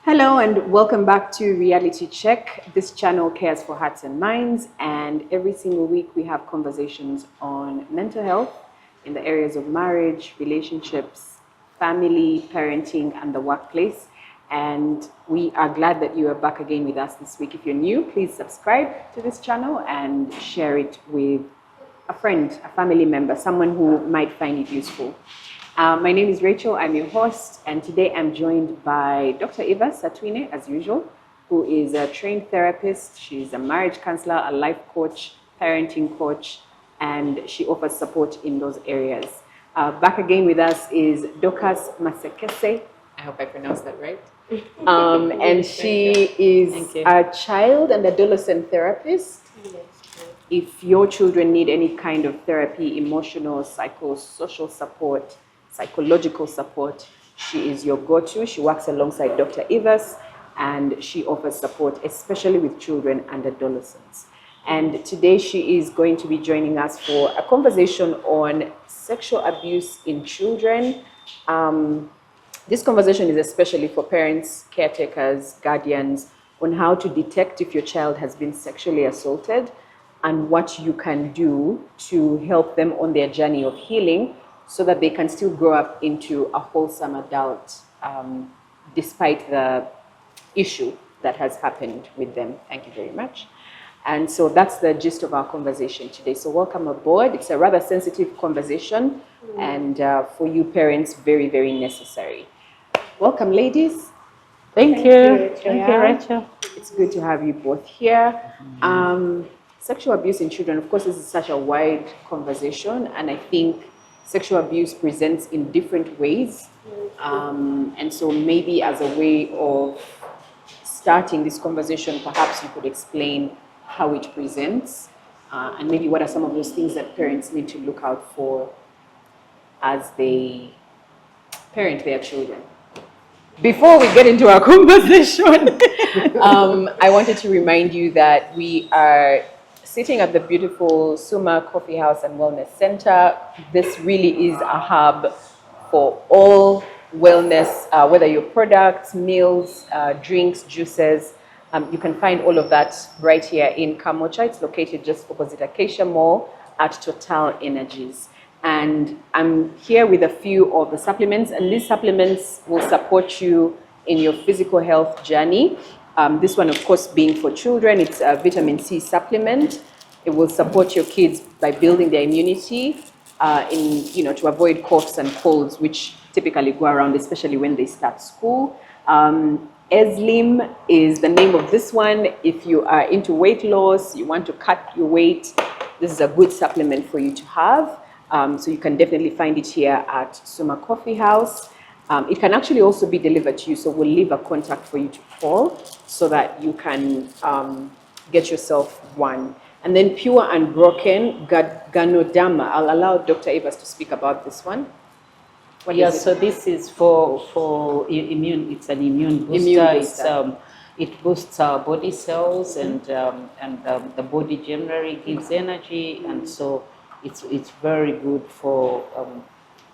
Hello and welcome back to Reality Check. This channel cares for hearts and minds, and every single week we have conversations on mental health in the areas of marriage, relationships, family, parenting, and the workplace. And we are glad that you are back again with us this week. If you're new, please subscribe to this channel and share it with a friend, a family member, someone who might find it useful. My name is Rachel, I'm your host, and today I'm joined by Dr. Eva Satwine, as usual, who is a trained therapist. She's a marriage counselor, a life coach, parenting coach, and she offers support in those areas. Back again with us is Dokas Masekese. I hope I pronounced that right. And she is a child and adolescent therapist. If your children need any kind of therapy, emotional, psychosocial support, psychological support, she is your go-to. She works alongside Dr. Evas, and she offers support, especially with children and adolescents. And today she is going to be joining us for a conversation on sexual abuse in children. This conversation is especially for parents, caretakers, guardians, on how to detect if your child has been sexually assaulted and what you can do to help them on their journey of healing, so that they can still grow up into a wholesome adult despite the issue that has happened with them. Thank you very much. And so that's the gist of our conversation today. So welcome aboard. It's a rather sensitive conversation, and for you parents, very, very necessary. Welcome, ladies. Thank you. Thank you, Rachel. It's good to have you both here. Sexual abuse in children, of course, this is such a wide conversation, and I think sexual abuse presents in different ways. And so maybe as a way of starting this conversation, perhaps you could explain how it presents, and maybe what are some of those things that parents need to look out for as they parent their children. Before we get into our conversation, I wanted to remind you that we are sitting at the beautiful Suma Coffee House and Wellness Center. This really is a hub for all wellness, whether your products, meals, drinks, juices. You can find all of that right here in Kamocha. It's located just opposite Acacia Mall at Total Energies. And I'm here with a few of the supplements, and these supplements will support you in your physical health journey. This one, of course, being for children, it's a vitamin C supplement. It will support your kids by building their immunity to avoid coughs and colds, which typically go around, especially when they start school. Eslim is the name of this one. If you are into weight loss, you want to cut your weight, this is a good supplement for you to have. So you can definitely find it here at Suma Coffee House. It can actually also be delivered to you, so we'll leave a contact for you to call so that you can get yourself one. And then Pure and Broken Ganodama. I'll allow Dr. Evas to speak about this one. So this is for immune. It's an immune booster. It boosts our body cells, and the body generally gives energy, and so it's very good for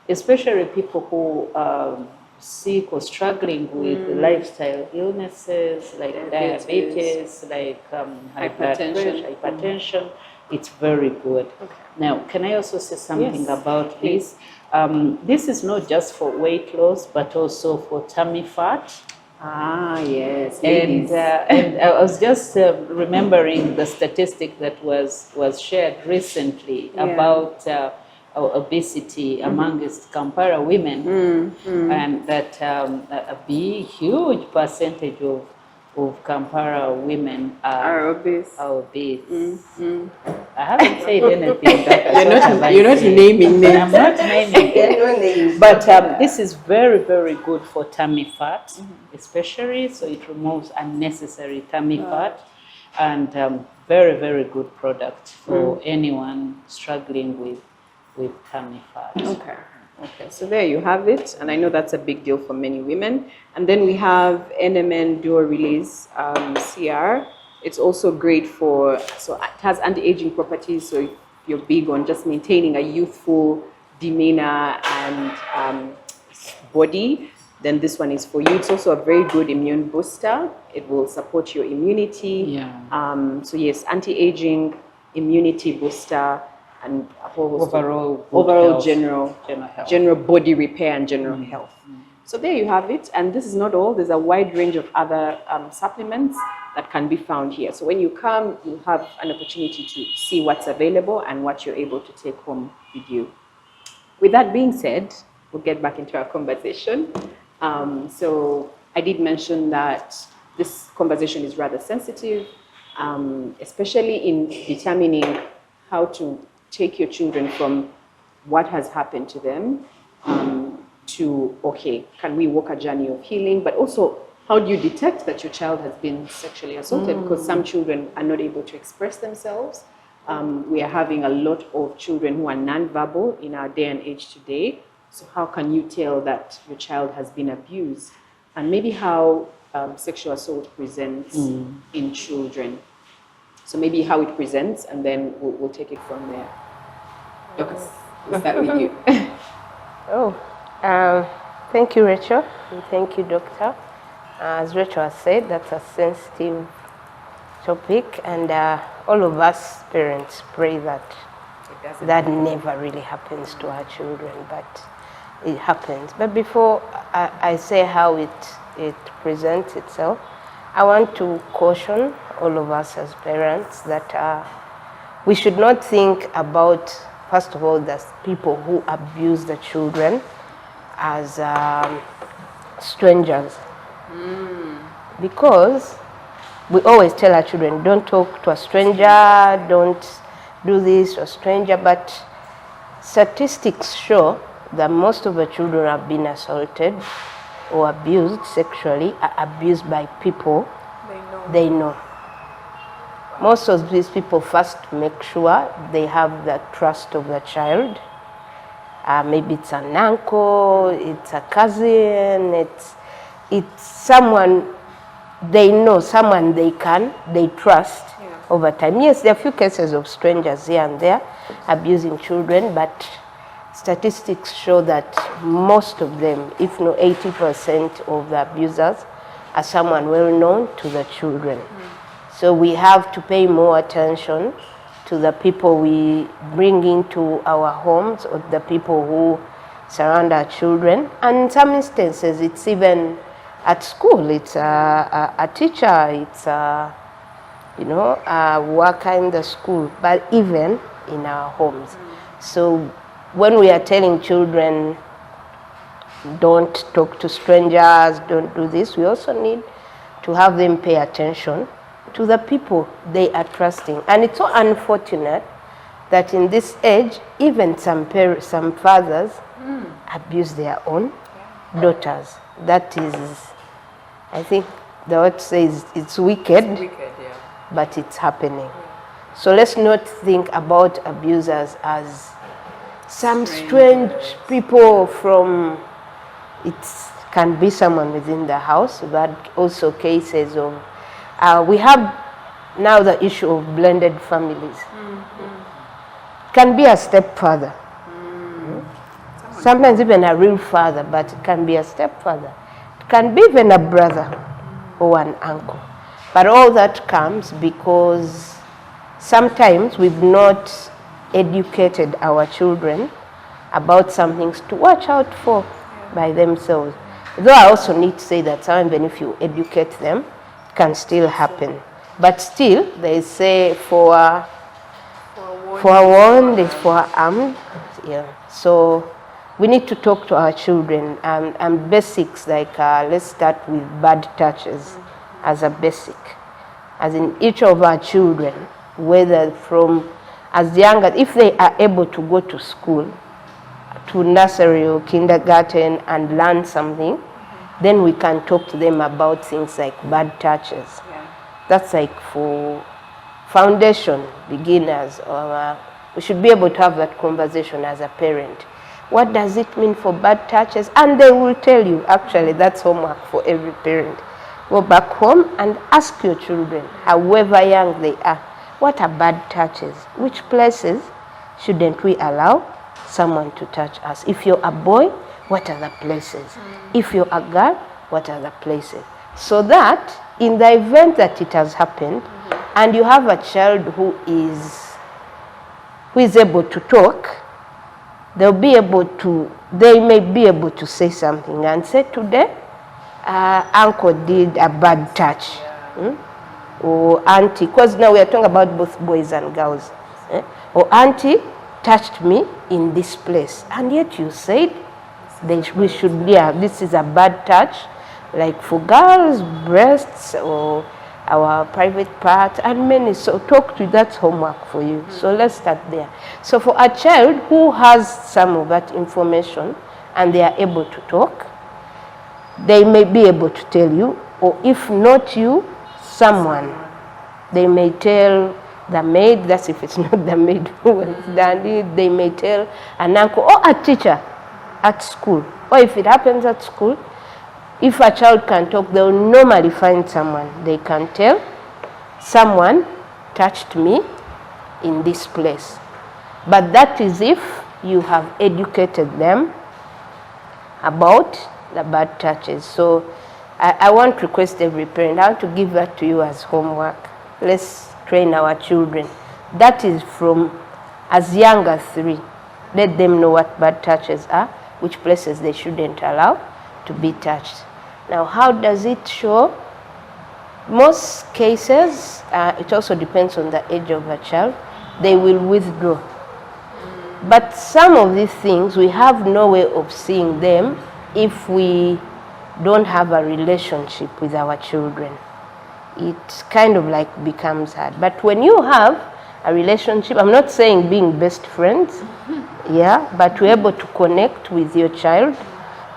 especially people who are sick or struggling with lifestyle illnesses like diabetes, like hypertension. It's very good. Okay. Now, can I also say something about this? This is not just for weight loss, but also for tummy fat. Ah, yes. And I was just remembering the statistic that was shared recently about obesity amongst Kampala women, and that a big, huge percentage of Kampala women are obese. I haven't said anything. You're not naming names. I'm not naming names. But this is very, very good for tummy fat, especially, so it removes unnecessary tummy fat, and very, very good product for anyone struggling with tummy fat. Okay, so there you have it, and I know that's a big deal for many women. And then we have NMN Dual Release CR. It's also great so it has anti-aging properties, so if you're big on just maintaining a youthful demeanor and body, Then this one is for you. It's also a very good immune booster. It will support your immunity. Yeah. So yes, anti-aging, immunity booster, and a whole host overall of general health. general body repair and general health. So there you have it. And this is not all. There's a wide range of other supplements that can be found here. So when you come, you'll have an opportunity to see what's available and what you're able to take home with you. With that being said, we'll get back into our conversation. So I did mention that this conversation is rather sensitive, especially in determining how to take your children from what has happened to them to, okay, can we walk a journey of healing? But also, how do you detect that your child has been sexually assaulted? Because some children are not able to express themselves. We are having a lot of children who are nonverbal in our day and age today. So how can you tell that your child has been abused? And maybe how sexual assault presents in children. So maybe how it presents, and then we'll take it from there. Doctor, we'll start with you. Thank you, Rachel, and thank you, Doctor. As Rachel has said, that's a sensitive topic, and all of us parents pray that that never really happens to our children, but it happens. But before I say how it presents itself, I want to caution all of us as parents that we should not think about, first of all, the people who abuse the children as strangers. Because we always tell our children, don't talk to a stranger, don't do this to a stranger, but statistics show that most of the children have been assaulted or abused sexually, are abused by people they know. Most of these people first make sure they have the trust of the child. Maybe it's an uncle, it's a cousin, it's someone they know, someone they trust over time. Yes, there are a few cases of strangers here and there abusing children, but statistics show that most of them, if not 80% of the abusers, are someone well known to the children. So we have to pay more attention to the people we bring into our homes, or the people who surround our children. And in some instances, it's even at school. It's a teacher, it's a worker in the school, but even in our homes. So when we are telling children, don't talk to strangers, don't do this, we also need to have them pay attention to the people they are trusting. And it's so unfortunate that in this age, even some fathers abuse their own daughters. That is, I think the word says it's wicked, but it's happening. So let's not think about abusers as some strange people from, it can be someone within the house, but also cases of, we have now the issue of blended families. Can be a stepfather, sometimes even a real father, but it can be a stepfather. It can be even a brother or an uncle. But all that comes because sometimes we've not educated our children about some things to watch out for by themselves. Though I also need to say that even if you educate them, it can still happen. But still, they say for a wound is for armed. Yeah. So we need to talk to our children and basics like let's start with bad touches as a basic. As in each of our children, whether from as young as, if they are able to go to school, to nursery or kindergarten and learn something, then we can talk to them about things like bad touches. That's like for foundation beginners, or we should be able to have that conversation as a parent. What does it mean for bad touches? And they will tell you. Actually, that's homework for every parent. Go back home and ask your children, however young they are, what are bad touches? Which places shouldn't we allow someone to touch us. If you're a boy, what are the places? If you're a girl, what are the places? So that in the event that it has happened, and you have a child who is able to talk, they may be able to say something and say, today, uncle did a bad touch. Or auntie, because now we are talking about both boys and girls. Or auntie touched me in this place. And yet you said we should, this is a bad touch. Like for girls, breasts or our private part and many. So talk to, that's homework for you. So let's start there. So for a child who has some of that information and they are able to talk, they may be able to tell you, or if not you, someone. They may tell the maid, that's if it's not the maid who has done it. They may tell an uncle or a teacher at school. Or if it happens at school, if a child can talk, they'll normally find someone. They can tell, someone touched me in this place. But that is if you have educated them about the bad touches. So I want to request every parent, I want to give that to you as homework. Let's train our children. That is from as young as 3. Let them know what bad touches are, which places they shouldn't allow to be touched. Now, how does it show? Most cases, it also depends on the age of a child, they will withdraw. But some of these things, we have no way of seeing them if we don't have a relationship with our children. It kind of like becomes hard. But when you have a relationship, I'm not saying being best friends, but we're able to connect with your child,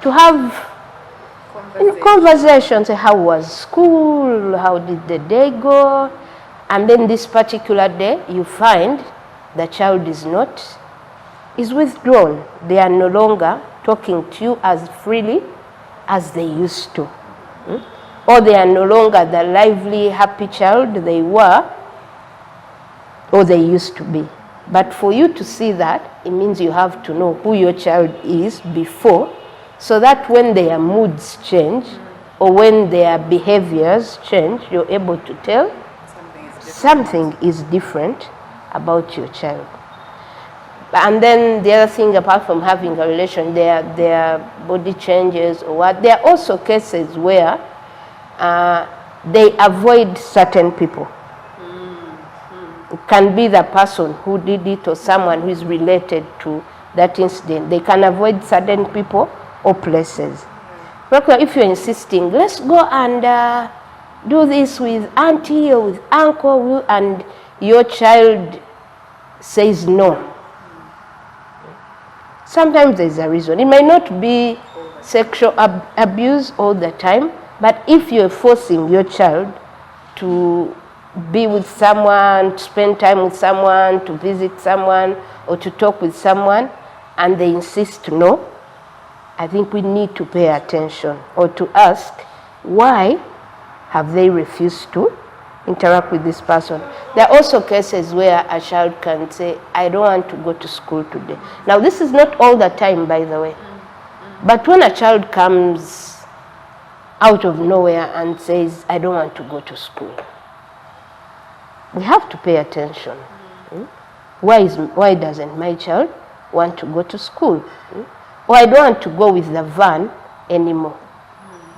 to have conversations. How was school? How did the day go? And then this particular day, you find the child is withdrawn. They are no longer talking to you as freely as they used to. Or they are no longer the lively, happy child they were or they used to be. But for you to see that, it means you have to know who your child is before, so that when their moods change or when their behaviors change, you're able to tell something is different about your child. And then the other thing, apart from having a relation, their body changes or what. There are also cases where they avoid certain people. It can be the person who did it or someone who is related to that incident. They can avoid certain people or places. If you're insisting, let's go and do this with auntie or with uncle, and your child says no. Sometimes there's a reason. It may not be sexual abuse all the time, but if you're forcing your child to be with someone, to spend time with someone, to visit someone, or to talk with someone, and they insist no, I think we need to pay attention or to ask, why have they refused to interact with this person? There are also cases where a child can say, I don't want to go to school today. Now, this is not all the time, by the way. But when a child comes out of nowhere and says, I don't want to go to school, we have to pay attention. Why doesn't my child want to go to school? Or I don't want to go with the van anymore.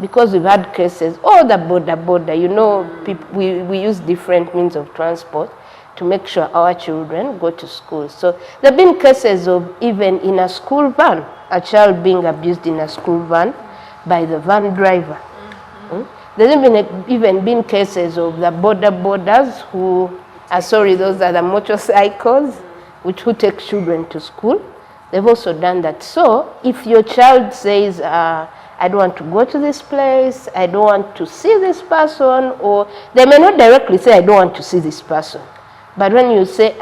Because we've had cases, the border, we use different means of transport to make sure our children go to school. So there have been cases of even in a school van, a child being abused in a school van by the van driver. There's even been cases of the borders who, those are the motorcycles who take children to school. They've also done that. So if your child says, I don't want to go to this place, I don't want to see this person, or they may not directly say, I don't want to see this person. But when you say,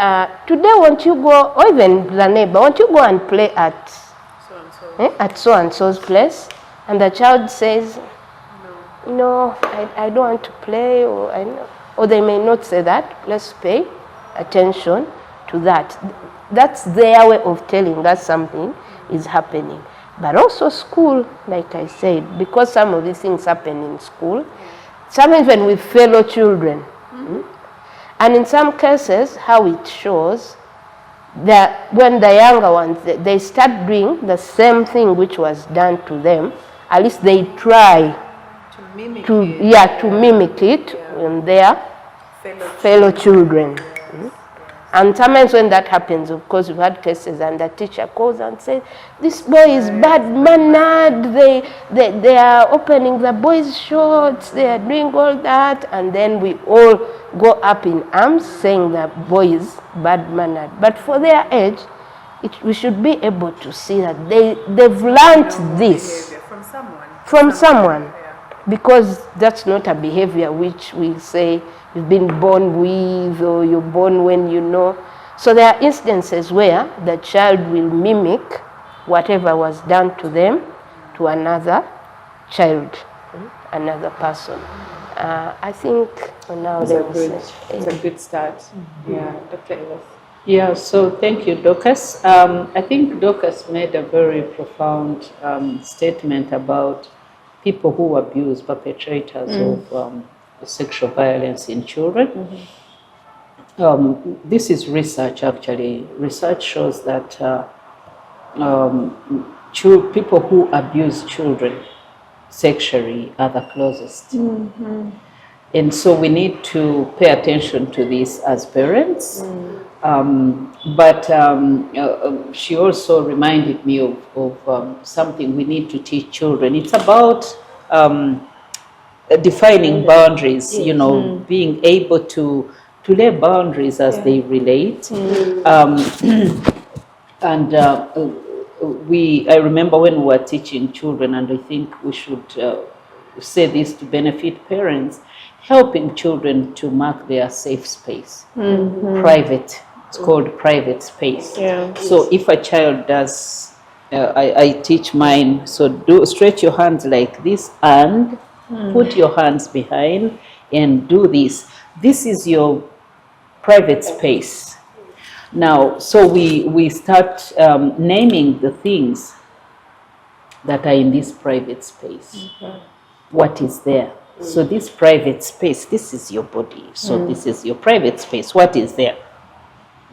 today won't you go, or even the neighbor, won't you go and play at so-and-so's place? And the child says, no, I don't want to play, or they may not say that. Let's pay attention to that. that's their way of telling that something is happening. But also school, like I said, because some of these things happen in school, sometimes even with fellow children. And in some cases, how it shows that when the younger ones, they start doing the same thing which was done to them, at least they try to mimic it in their fellow children. And sometimes when that happens, of course, we've had cases and the teacher calls and says, this boy is bad-mannered, they are opening the boys' shorts, they are doing all that, and then we all go up in arms saying the boy is bad-mannered. But for their age, we should be able to see that they've learned this from someone. Because that's not a behavior which we say you've been born with or you're born when you know. So there are instances where the child will mimic whatever was done to them to another child, another person. I think now it's a good start. Yeah, Dr. Ellis. Yeah, so thank you, Dorcas. I think Dorcas made a very profound statement about people who abuse, perpetrators of sexual violence in children. This is research, actually. Research shows that people who abuse children sexually are the closest. And so we need to pay attention to this as parents. But she also reminded me of something we need to teach children. It's about defining boundaries, you know, being able to lay boundaries as they relate. And I remember when we were teaching children, and I think we should say this to benefit parents, helping children to mark their safe space, private. It's called private space. So if a child does, I teach mine, so stretch your hands like this and put your hands behind and do this. This is your private space. Now, so we start naming the things that are in this private space. What is there? So this private space, this is your body. So this is your private space. What is there?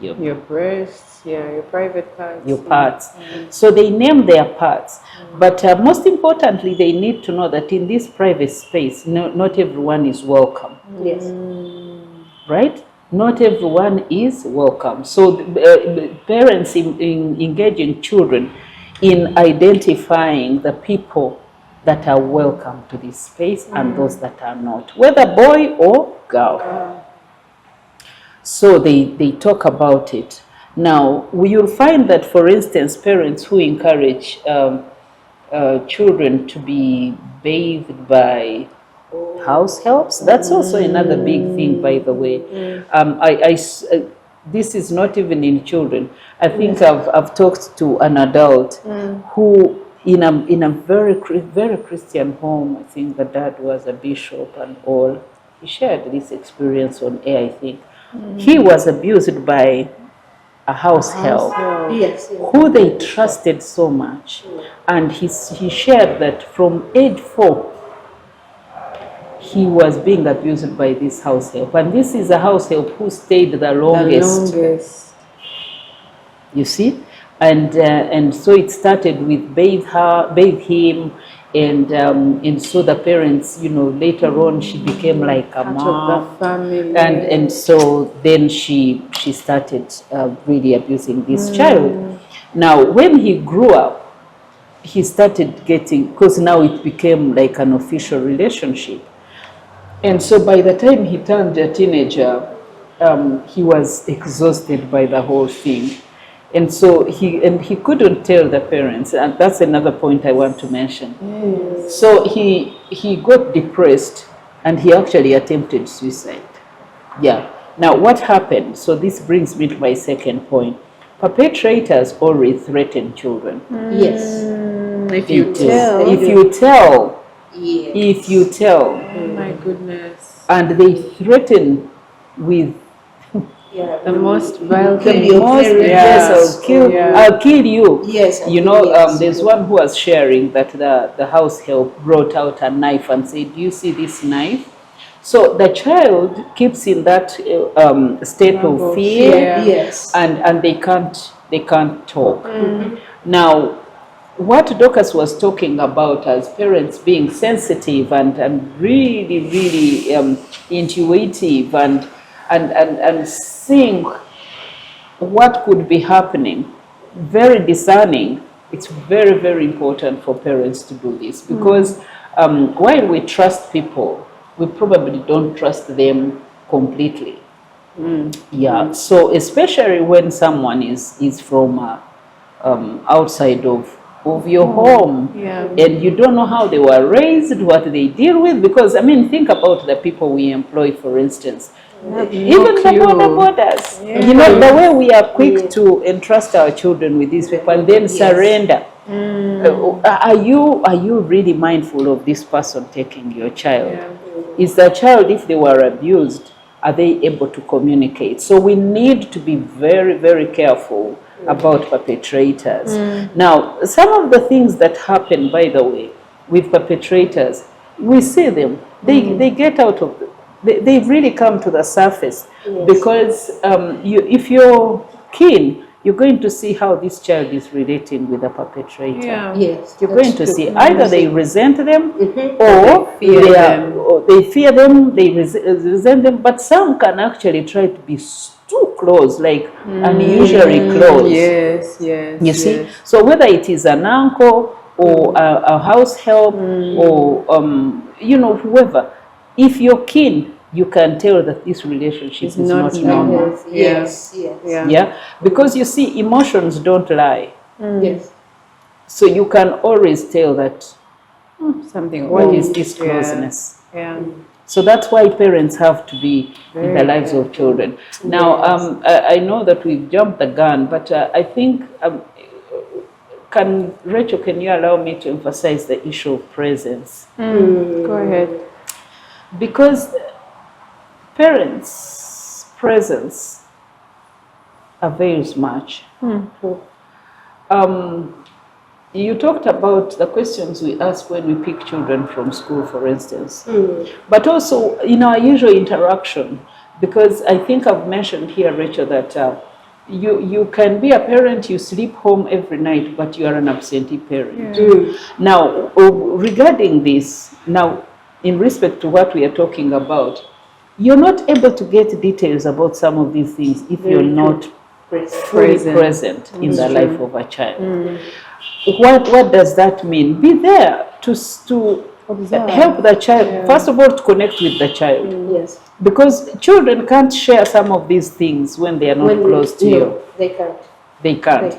Your breasts, your private parts. Your parts. So they name their parts. But most importantly, they need to know that in this private space, not everyone is welcome. Yes. Right? Not everyone is welcome. So parents engaging children in identifying the people that are welcome to this space and those that are not, whether boy or girl. So they talk about it. Now, you'll find that, for instance, parents who encourage children to be bathed by house helps, that's also another big thing, by the way. This is not even in children. I think I've talked to an adult who, in a very Christian home, I think the dad was a bishop and all, he shared this experience on air, I think. He was abused by a house help who they trusted so much. And he shared that from age 4, he was being abused by this house help. And this is a house help who stayed the longest. You see? And so it started with bathe him, and so the parents, later on she became like a mom of the family. And so then she started really abusing this child. Now when he grew up, he started getting, because now it became like an official relationship, and so by the time he turned a teenager, he was exhausted by the whole thing. And so he couldn't tell the parents, and that's another point I want to mention. So he got depressed, and he actually attempted suicide. Now what happened? So this brings me to my second point. Perpetrators always threaten children. Yes. If you tell. If you tell. Oh my goodness. And they threaten with The most vile Can thing. be very Yes, I'll kill you. Yes, You know, there's one who was sharing that the house help brought out a knife and said, "Do you see this knife?" So the child keeps in that state of fear, Yes. and they can't talk. Now, what Dorcas was talking about as parents being sensitive and really intuitive and seeing what could be happening, very discerning, it's very important for parents to do this, because while we trust people, we probably don't trust them completely. Yeah, so especially when someone is from outside of your home, and you don't know how they were raised, what they deal with, because I mean, think about the people we employ, for instance. Even the borders, you know, the way we are quick to entrust our children with these people and then surrender. Are you really mindful of this person taking your child? Is the child, if they were abused, are they able to communicate? So we need to be very careful about perpetrators. Now, some of the things that happen, by the way, with perpetrators, we see them. They get out of they really come to the surface, because if you're keen, you're going to see how this child is relating with the perpetrator. Yes, You're going to see either they resent them, or they fear them, they resent them, but some can actually try to be too close, like unusually close. Yes. You see? So whether it is an uncle or a house help or you know, whoever, if you're keen, you can tell that this relationship is not normal. Yes. Yeah, because you see, emotions don't lie. Yes. So you can always tell that Something. what is this closeness. Yeah. So that's why parents have to be in the lives of children. Now, I know that we've jumped the gun, but I think, Rachel, can you allow me to emphasize the issue of presence? Go ahead. Because parents' presence avails much. You talked about the questions we ask when we pick children from school, for instance, but also in our usual interaction, because I think I've mentioned here, Rachel, that you can be a parent, you sleep home every night, but you are an absentee parent. Now, regarding this, now, in respect to what we are talking about, you're not able to get details about some of these things if you're not fully present in the life of a child. What does that mean? Be there to help the child, first of all, to connect with the child. Yes. Because children can't share some of these things when they are not close to you. They can't. They can't.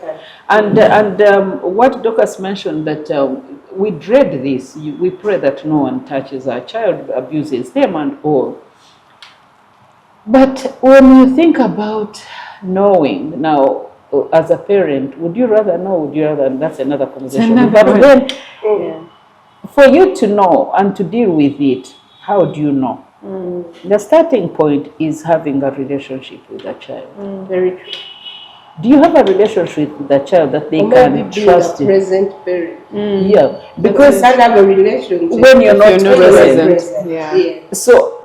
And what Dorcas mentioned, that we dread this. We pray that no one touches our child, abuses them and all. But when you think about knowing, now, as a parent, would you rather know, would you rather, that's another conversation. But when, for you to know and to deal with it, how do you know? The starting point is having a relationship with the child. Very true. Do you have a relationship with the child that they can trust a you? present parent. Yeah, because you can't have a relationship when you're not present. Yeah. So,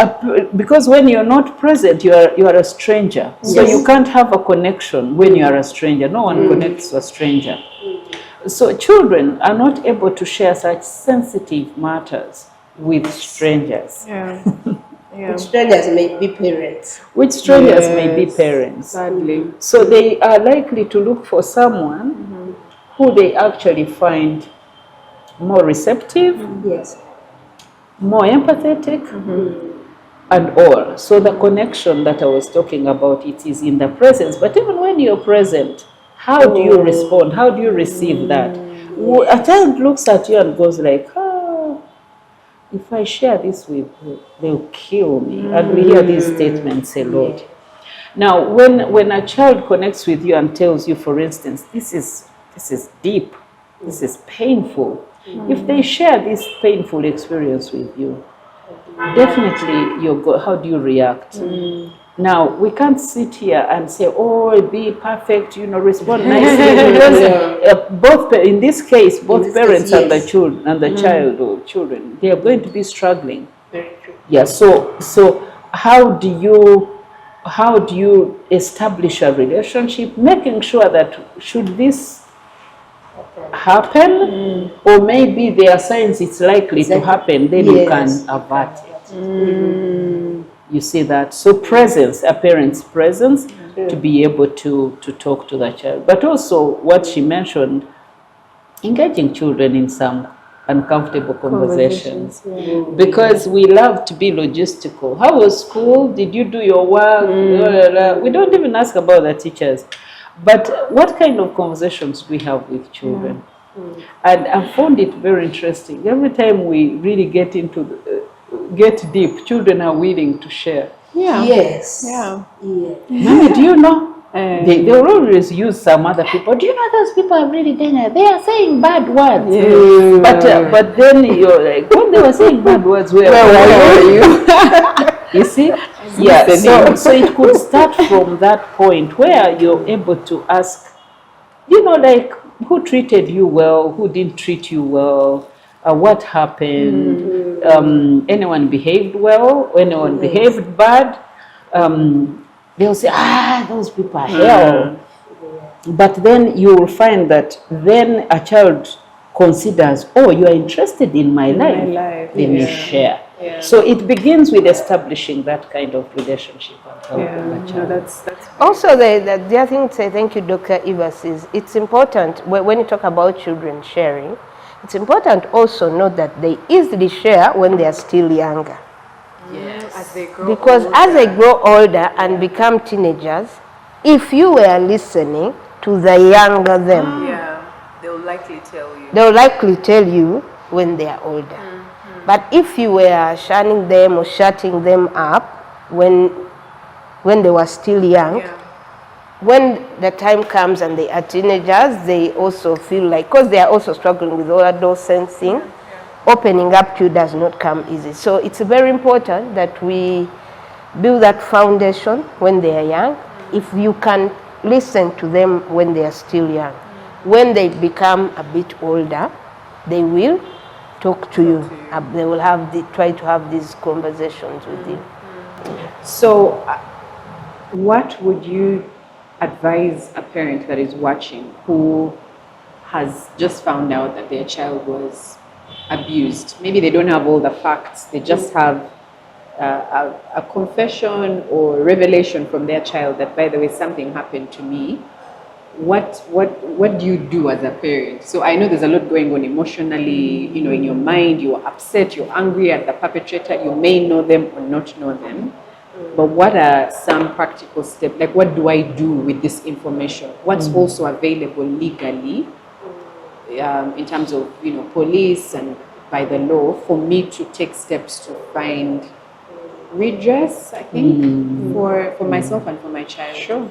because when you're not present, you are a stranger. So you can't have a connection when you are a stranger. No one connects to a stranger. So children are not able to share such sensitive matters with strangers. Which strangers may be parents. Which strangers may be parents. Sadly. So they are likely to look for someone who they actually find more receptive, Yes. more empathetic, and all. So the connection that I was talking about, it is in the presence. But even when you're present, how do you respond? How do you receive that? A child looks at you and goes like, if I share this with you, they'll kill me. And we hear these statements a lot. Now, when a child connects with you and tells you, for instance, this is deep, this is painful, if they share this painful experience with you, definitely how do you react? Now, we can't sit here and say, oh, be perfect, respond nicely. Because both, in this case, both parents and the children and the child or children, they are going to be struggling. Very true. Yeah. So how do you establish a relationship, making sure that should this happen, or maybe there are signs it's likely to happen, then you can avert it. You see that? So presence, a parent's presence, to be able to talk to the child. But also what she mentioned, engaging children in some uncomfortable conversations. Because we love to be logistical. How was school? Did you do your work? We don't even ask about the teachers. But what kind of conversations we have with children? And I found it very interesting. Every time we really get deep, children are willing to share. Yeah. Yes. Yeah. Mommy, do you know? They will always use some other people. Do you know those people are really dangerous? They are saying bad words. But then you're like, when they were saying bad words, where were you? You see? Yeah. So it could start from that point where you're able to ask, like, who treated you well, who didn't treat you well, what happened, anyone behaved well, anyone behaved bad. They'll say, those people are hell. But then you will find that then a child considers, oh, you are interested in my life. Then you share. Yeah. So it begins with establishing that kind of relationship. That's also, the other thing to say, thank you, Dr. Ivas, is it's important when you talk about children sharing, it's important also note that they easily share when they are still younger. Yes. As they grow because older. As they grow older and become teenagers, if you were listening to the younger them, they'll likely tell you. They'll likely tell you when they are older. But if you were shunning them or shutting them up when they were still young, when the time comes and they are teenagers, they also feel like, because they are also struggling with all adolescent things, opening up to you does not come easy. So it's very important that we build that foundation when they are young. If you can listen to them when they are still young, when they become a bit older, they will talk to you. They will try to have these conversations with you. So, what would you advise a parent that is watching who has just found out that their child was abused? Maybe they don't have all the facts, they just have a confession or revelation from their child that, by the way, something happened to me. What do you do as a parent? So I know there's a lot going on emotionally, in your mind. You're upset, you're angry at the perpetrator. You may know them or not know them. But what are some practical steps? Like, what do I do with this information? What's also available legally in terms of, police and by the law for me to take steps to find redress, I think, for myself and for my child. Sure.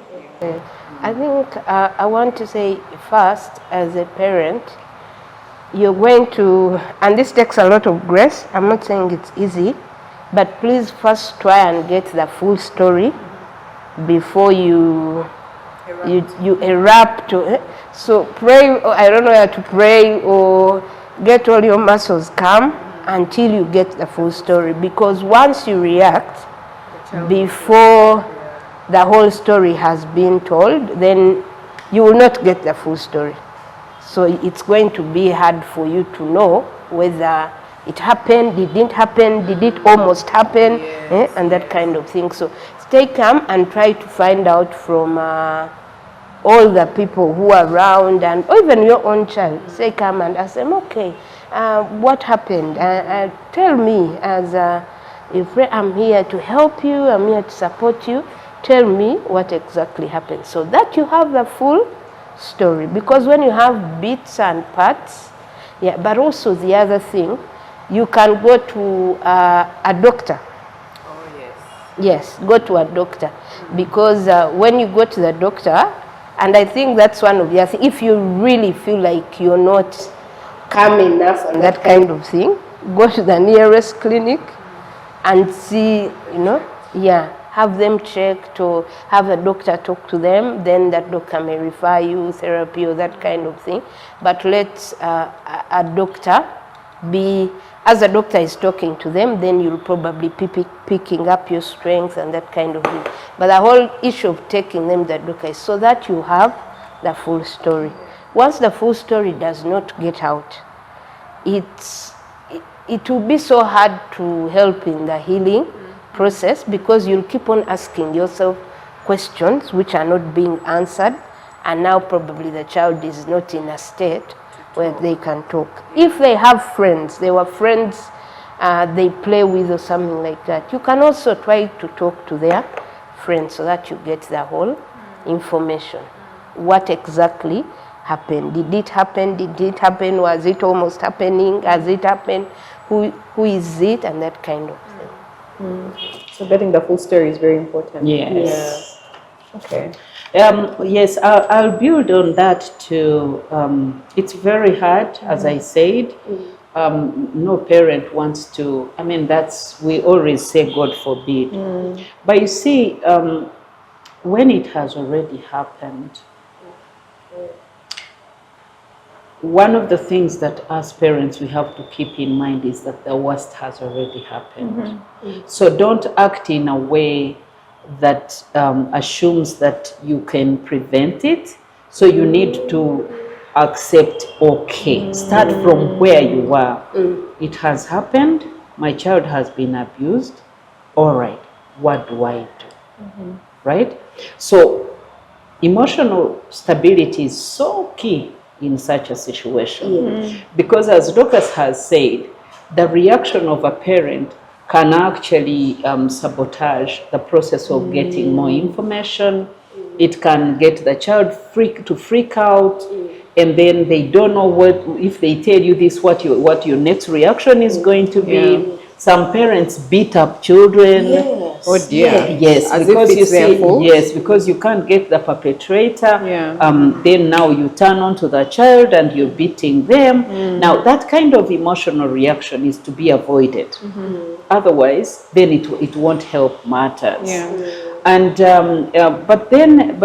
I think I want to say first, as a parent, you're going to, and this takes a lot of grace. I'm not saying it's easy, but please first try and get the full story before you erupt. So pray, I don't know how to pray, or get all your muscles calm until you get the full story. Because once you react before the whole story has been told, then you will not get the full story. So it's going to be hard for you to know whether it happened, it didn't happen, did it almost happen, and that kind of thing. So stay calm and try to find out from all the people who are around, and or even your own child. Stay calm and ask them, okay, what happened? Tell me, as I'm here to help you, I'm here to support you. Tell me what exactly happened, so that you have the full story. Because when you have bits and parts, but also the other thing, you can go to a doctor. Oh, yes. Yes, go to a doctor. Because when you go to the doctor, and I think that's one of the other things, if you really feel like you're not calm enough and that kind of thing, go to the nearest clinic and see, have them checked or have a doctor talk to them, then that doctor may refer you therapy or that kind of thing. But let a doctor be, as a doctor is talking to them, then you'll probably be picking up your strengths and that kind of thing. But the whole issue of taking them to the doctor is so that you have the full story. Once the full story does not get out, it will be so hard to help in the healing process, because you'll keep on asking yourself questions which are not being answered, and now probably the child is not in a state where they can talk. If they have friends, they were friends they play with or something like that, you can also try to talk to their friends so that you get the whole information. What exactly happened? Did it happen? Did it happen? Was it almost happening? Has it happened? Who is it? And that kind of thing. So getting the full story is very important. Yes. Yeah. Okay. Yes, I'll build on that too. It's very hard, as I said. No parent wants to, I mean, we always say God forbid. But you see, when it has already happened, one of the things that as parents we have to keep in mind is that the worst has already happened. So don't act in a way that assumes that you can prevent it. So you need to accept, okay, start from where you are. It has happened, my child has been abused, all right, what do I do? Right? So emotional stability is so key in such a situation, because as Dorcas has said, the reaction of a parent can actually sabotage the process of getting more information. It can get the child to freak out, and then they don't know what, if they tell you this, what your next reaction is going to be. Some parents beat up children. Yes. Oh dear. Yes, As because if it's you their see, fault. yes, because you can't get the perpetrator. Yeah. Then now you turn on to the child and you're beating them. Now that kind of emotional reaction is to be avoided. Otherwise, then it won't help matters. Yeah. And but then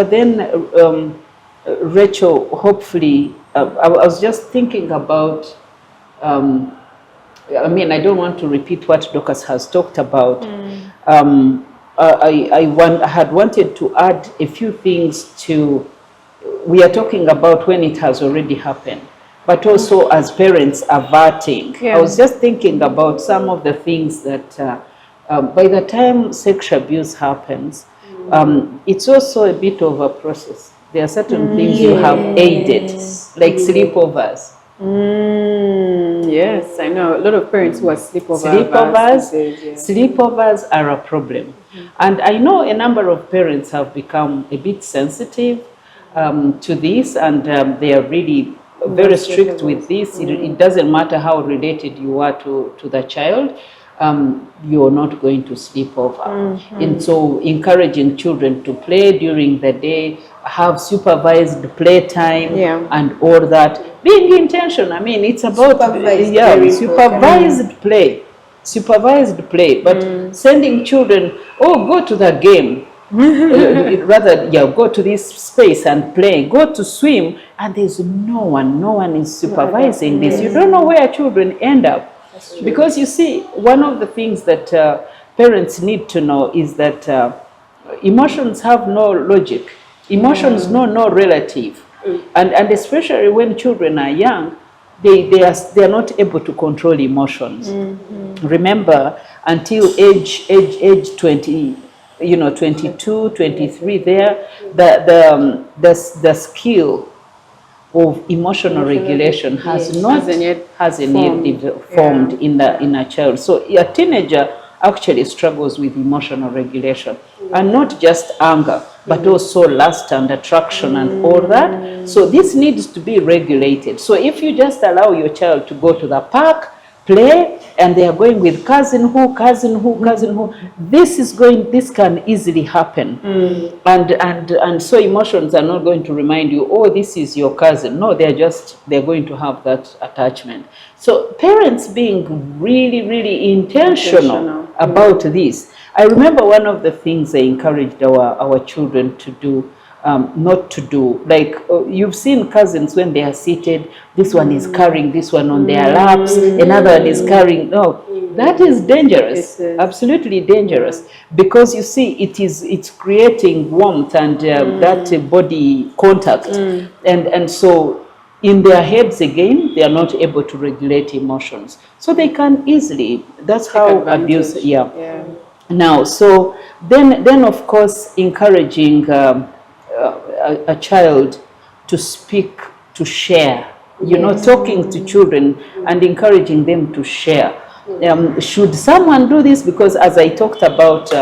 Rachel, hopefully, I was just thinking about. I mean, I don't want to repeat what Dorcas has talked about. I had wanted to add a few things to. We are talking about when it has already happened, but also as parents averting. I was just thinking about some of the things that by the time sexual abuse happens, it's also a bit of a process. There are certain things you have aided, like sleepovers. Yes, I know. A lot of parents who are sleepovers are a problem. And I know a number of parents have become a bit sensitive to this, and they are really very strict with this. It doesn't matter how related you are to the child, you're not going to sleep over. And so encouraging children to play during the day, have supervised playtime and all that. Being intentional, I mean, it's about supervised play, but sending children, go to the game, rather, go to this space and play, go to swim, and there's no one is supervising this. You don't know where children end up. Because you see, one of the things that parents need to know is that emotions have no logic. Emotions know no relative. And especially when children are young, they are not able to control emotions. Remember, until age 20, 22, 23 there, the skill of emotional regulation hasn't yet formed in a child. So a teenager actually struggles with emotional regulation, and not just anger, but also lust and attraction and all that. So this needs to be regulated. So if you just allow your child to go to the park play, and they are going with cousin who, cousin who, cousin who. This can easily happen. And so emotions are not going to remind you, oh, this is your cousin. No, they're going to have that attachment. So parents being really, really intentional about this. I remember one of the things I encouraged our children to do, not to do. Like, you've seen cousins when they are seated, this one is carrying this one on their laps, another one is carrying, no, that is dangerous, absolutely dangerous, because you see, it's creating warmth and that body contact, and so in their heads again, they are not able to regulate emotions. So they can easily, that's how abuse, Now, so then of course, encouraging a child to speak, to share, talking to children and encouraging them to share. Should someone do this? Because as I talked about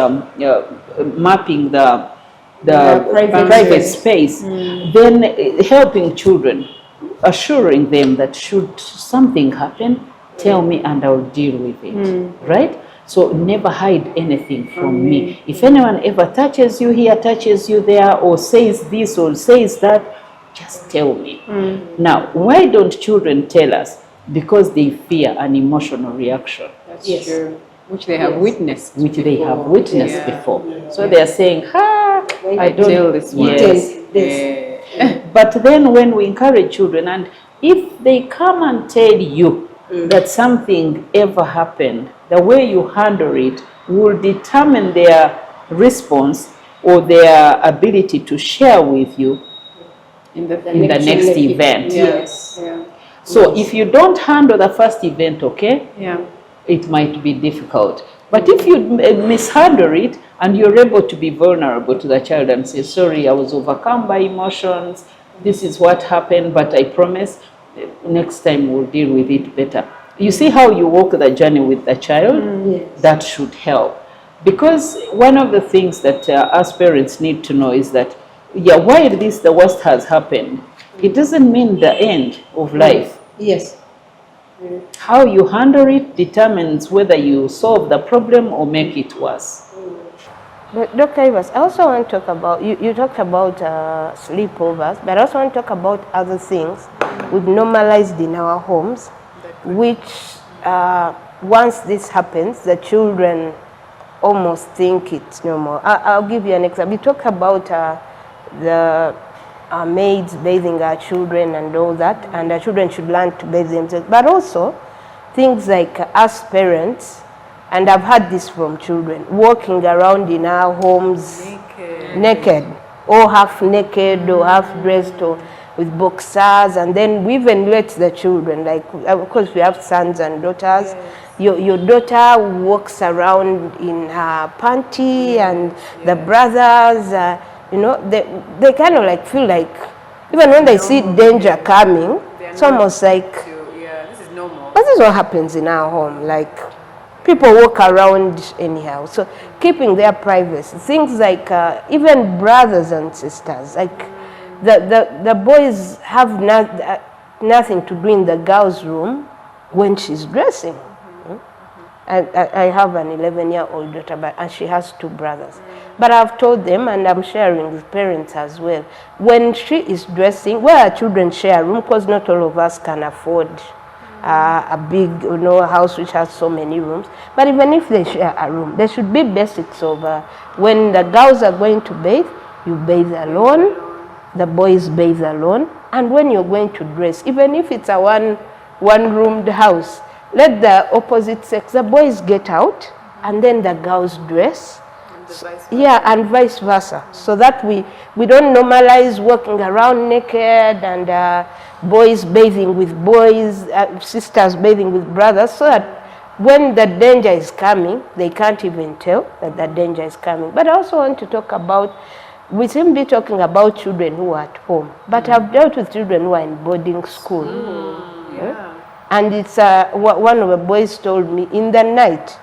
mapping the private space, then helping children, assuring them that should something happen, tell me and I'll deal with it, right? So never hide anything from me. If anyone ever touches you here, touches you there, or says this or says that, just tell me. Now, why don't children tell us? Because they fear an emotional reaction. That's true. Which they have witnessed. Before. So they are saying, I don't tell this one. Yes. But then when we encourage children, and if they come and tell you that something ever happened, the way you handle it will determine their response or their ability to share with you in the next event. Yes. Yeah. So if you don't handle the first event, it might be difficult. But if you mishandle it and you're able to be vulnerable to the child and say, sorry, I was overcome by emotions, this is what happened, but I promise next time we'll deal with it better. You see how you walk the journey with the child? That should help. Because one of the things that us parents need to know is that, while the worst has happened, it doesn't mean the end of life. Yes. How you handle it determines whether you solve the problem or make it worse. But Dr. Ivas, I also want to talk about, you talked about sleepovers, but I also want to talk about other things we've normalized in our homes, which once this happens, the children almost think it's normal. I'll give you an example. You talk about the maids bathing our children and all that, and our children should learn to bathe themselves. But also things like us parents, and I've had this from children, walking around in our homes naked or half naked or half dressed or with boxers, and then we even let the children, like, of course we have sons and daughters. Your daughter walks around in her panty, and the brothers, they kind of like feel like, even when they see danger coming, it's almost like, this is normal. But this is what happens in our home, like people walk around anyhow. So keeping their privacy, things like even brothers and sisters, like the boys have nothing to do in the girl's room when she's dressing. I have an 11-year-old daughter, and she has 2 brothers. But I've told them, and I'm sharing with parents as well, when she is dressing, where our children share a room, because not all of us can afford a big house which has so many rooms. But even if they share a room, there should be basics of when the girls are going to bathe, you bathe alone, the boys bathe alone, and when you're going to dress, even if it's a one-roomed house, let the opposite sex, the boys get out, and then the girls dress. And vice versa. So that we don't normalize walking around naked and boys bathing with boys, sisters bathing with brothers, so that when the danger is coming, they can't even tell that the danger is coming. But I also want to talk about, we seem to be talking about children who are at home, but I've dealt with children who are in boarding school. And it's one of the boys told me in the night,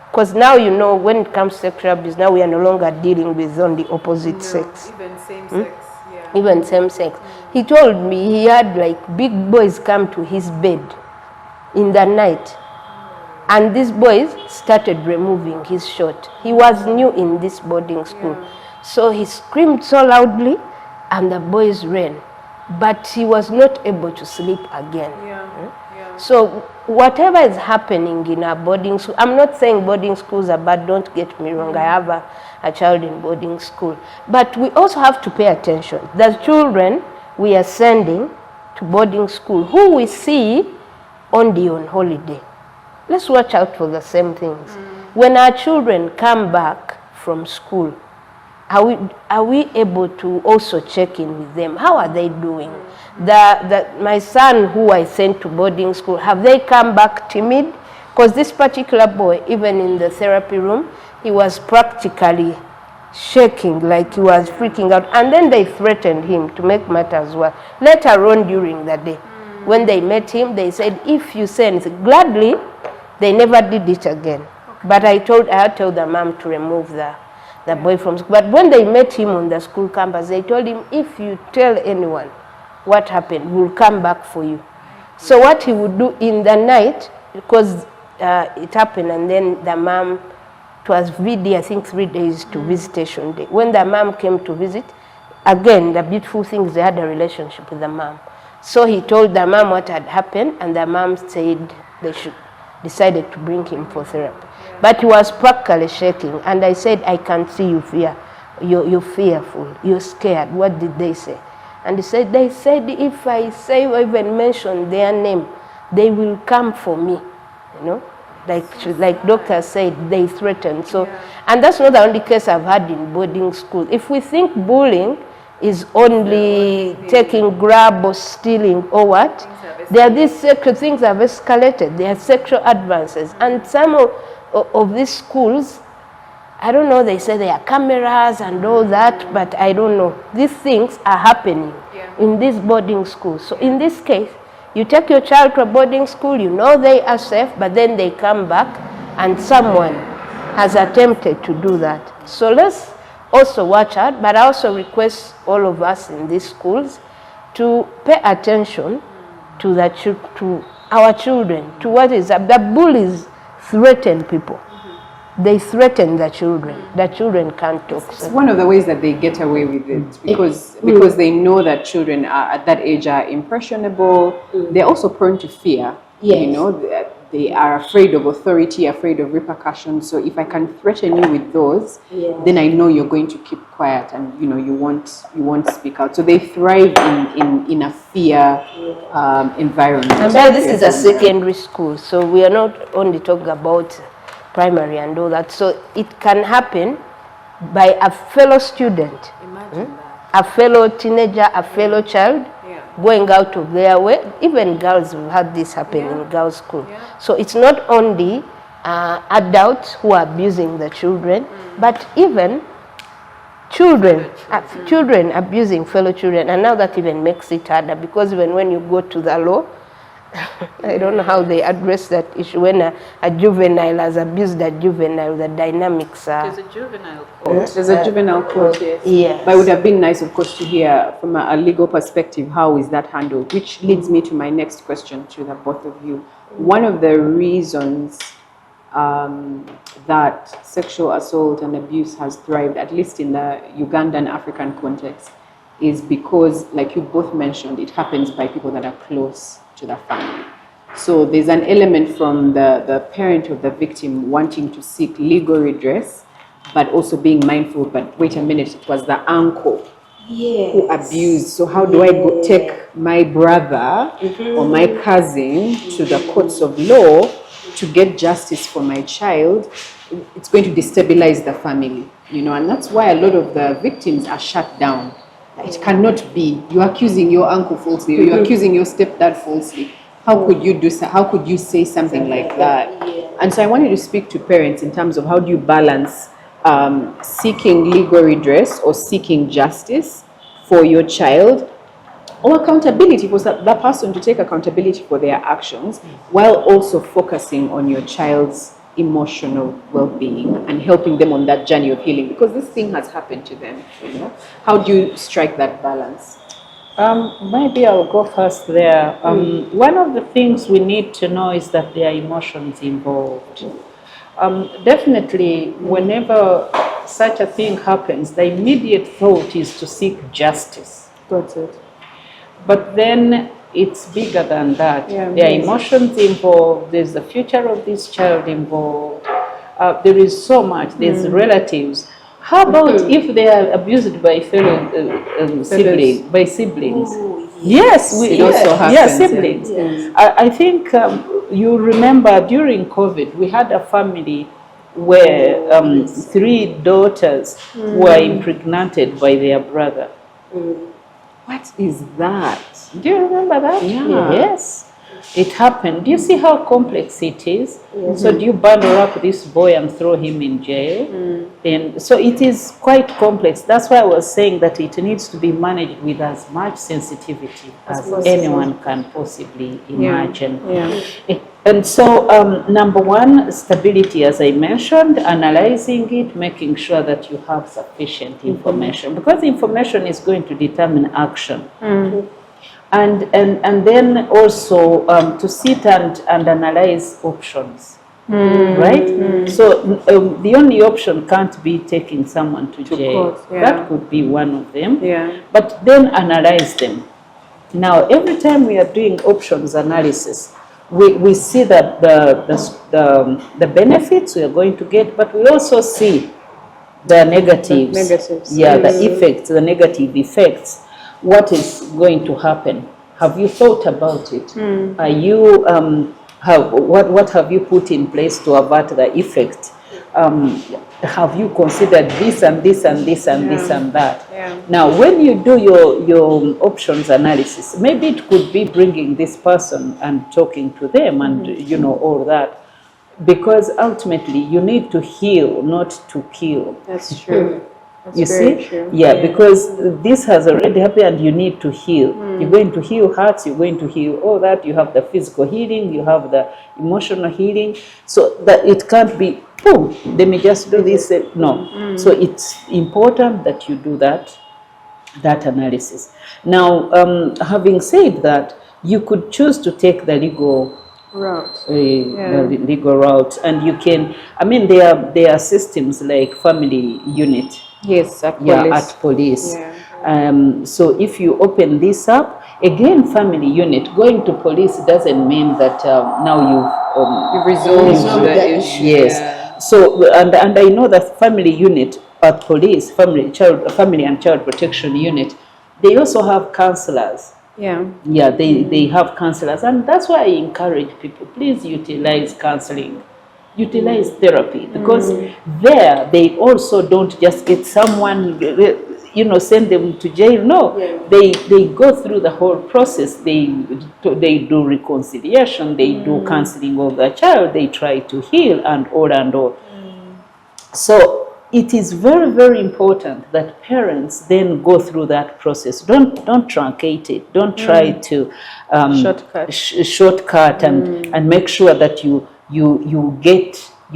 because now when it comes to sexual abuse, now we are no longer dealing with only opposite sex. Even same sex. Even same sex. He told me he had like big boys come to his bed in the night And these boys started removing his shirt. He was new in this boarding school. So he screamed so loudly and the boys ran. But he was not able to sleep again. So whatever is happening in our boarding school, I'm not saying boarding schools are bad, don't get me wrong. I have a child in boarding school. But we also have to pay attention. The children we are sending to boarding school, who we see only on holiday. Let's watch out for the same things. When our children come back from school, are we able to also check in with them? How are they doing? My son who I sent to boarding school, have they come back timid? Because this particular boy, even in the therapy room, he was practically shaking, like he was freaking out. And then they threatened him, to make matters worse. Later on during the day, when they met him, they said, if you say anything, gladly, they never did it again. But I had told the mom to remove the boy from school. But when they met him on the school campus, they told him, if you tell anyone what happened, we'll come back for you. So what he would do in the night, because it happened, and then the mom, it was VD, I think 3 days to visitation day. When the mom came to visit, again, the beautiful thing is they had a relationship with the mom. So he told the mom what had happened, and the mom said they decided to bring him for therapy. But he was practically shaking, and I said, I can see you fear. You're fearful, you're scared. What did they say? And they said if I say or even mention their name, they will come for me, you know. Like doctor said, they threatened. So, and that's not the only case I've had in boarding school. If we think bullying is only taking grab or stealing or what, there are these sexual things have escalated. There are sexual advances, and some of these schools, I don't know, they say there are cameras and all that, but I don't know. These things are happening in these boarding schools. So in this case, you take your child to a boarding school, you know they are safe, but then they come back and someone has attempted to do that. So let's also watch out, but I also request all of us in these schools to pay attention to our children, to what is up. The bullies threaten people. They threaten the children. The children can't talk. It's one of the ways that they get away with it, because they know that children at that age are impressionable. They're also prone to fear. Yes. You know, they are afraid of authority, afraid of repercussions. So if I can threaten you with those, then I know you're going to keep quiet, and you know you won't speak out. So they thrive in a fear environment. And this is a secondary school, so we are not only talking about primary and all that. So it can happen by a fellow student, a fellow teenager, a fellow child, going out of their way. Even girls have had this happen in girls' school. So it's not only adults who are abusing the children, but even children abusing fellow children. And now that even makes it harder, because even when you go to the law, I don't know how they address that issue. When a juvenile has abused a juvenile, the dynamics are... There's a juvenile court. There's a juvenile court, yes. But it would have been nice, of course, to hear from a legal perspective, how is that handled? Which leads me to my next question to the both of you. One of the reasons that sexual assault and abuse has thrived, at least in the Ugandan African context, is because, like you both mentioned, it happens by people that are close to the family. So there's an element from the parent of the victim wanting to seek legal redress, but also being mindful, but wait a minute, it was the uncle who abused. So how do I go take my brother or my cousin to the courts of law to get justice for my child? It's going to destabilize the family, you know, and that's why a lot of the victims are shut down. It cannot be. You're accusing your uncle falsely, or you're accusing your stepdad falsely. How could you do so? How could you say something like that? And so I wanted to speak to parents in terms of how do you balance seeking legal redress or seeking justice for your child, or accountability for that person to take accountability for their actions, while also focusing on your child's emotional well-being and helping them on that journey of healing, because this thing has happened to them, you know. How do you strike that balance? Maybe I'll go first there. One of the things we need to know is that there are emotions involved. Definitely, whenever such a thing happens, the immediate thought is to seek justice. Got it. But then it's bigger than that. Yeah, there are emotions involved, there's the future of this child involved, there is so much, there's relatives. How about if they are abused by fellow siblings? Ooh, Yes, it also happens. siblings. Yes. I think you remember during COVID, we had a family where 3 daughters were impregnated by their brother. What is that? Do you remember that? Yeah. Yes. It happened. Do you see how complex it is? So do you bundle up this boy and throw him in jail? And so it is quite complex. That's why I was saying that it needs to be managed with as much sensitivity as anyone can possibly imagine. Yeah. And so, number one, stability, as I mentioned, analyzing it, making sure that you have sufficient information, because information is going to determine action. And then also to sit and analyze options, right? So the only option can't be taking someone to jail. court, yeah. That could be one of them. Yeah. But then analyze them. Now, every time we are doing options analysis, we see that the benefits we are going to get, but we also see the negatives. Negatives. Yeah, the effects, the negative effects. What is going to happen? Have you thought about it? Are you what have you put in place to avert the effect? Have you considered this and this and this and this and that? Yeah. Now, when you do your options analysis, maybe it could be bringing this person and talking to them and all that, because ultimately you need to heal, not to kill. That's true. That's You very see? true. Yeah, because this has already happened and you need to heal. You're going to heal hearts, you're going to heal all that. You have the physical healing, you have the emotional healing. So that it can't be, boom, let me just do this. No. So it's important that you do that analysis. Now, having said that, you could choose to take the legal Route. the legal route, and you can, there are systems like family unit. Yes, at police. Yeah, at police. Yeah. So if you open this up, again, family unit, going to police doesn't mean that now You resolve the issue. yes. Yeah. So, and I know that family unit at police, family and child protection unit, they also have counselors. Yeah. Yeah, they have counselors, and that's why I encourage people, please utilize counseling. Utilize therapy, because there they also don't just get someone, send them to jail. No, they go through the whole process. They do reconciliation, they do counseling of the child, they try to heal and all. So it is very, very important that parents then go through that process. Don't truncate it. Don't try to shortcut and make sure that you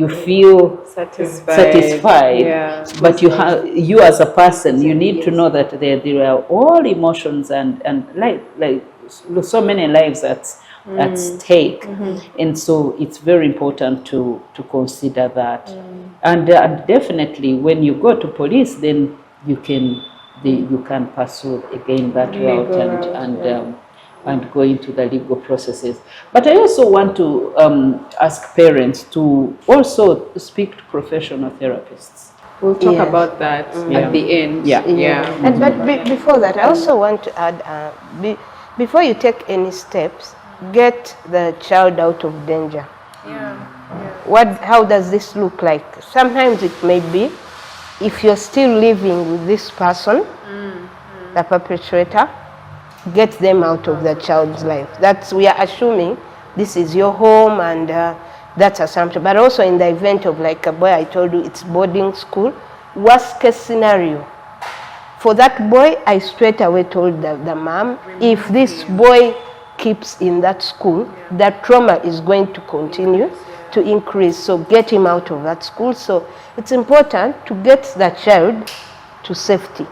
feel satisfied. Yeah. But you as a person, you need to know that there are all emotions and like so many lives at stake, and so it's very important to consider that. And definitely, when you go to police, then you can pursue again that route and go into the legal processes. But I also want to ask parents to also speak to professional therapists. We'll talk about that at the end. Yeah. And but before that, I also want to add, before you take any steps, get the child out of danger. How does this look like? Sometimes it may be, if you're still living with this person, the perpetrator, get them out of the child's life. We are assuming this is your home, and that's assumption. But also in the event of, like a boy, I told you, it's boarding school. Worst case scenario, for that boy, I straight away told the mom, if this boy keeps in that school, that trauma is going to continue to increase. So get him out of that school. So it's important to get the child to safety.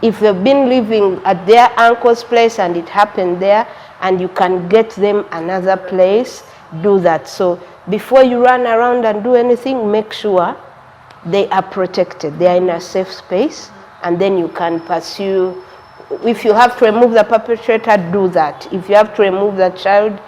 If they've been living at their uncle's place and it happened there, and you can get them another place, do that. So before you run around and do anything, make sure they are protected. They are in a safe space, and then you can pursue. If you have to remove the perpetrator, do that. If you have to remove the child,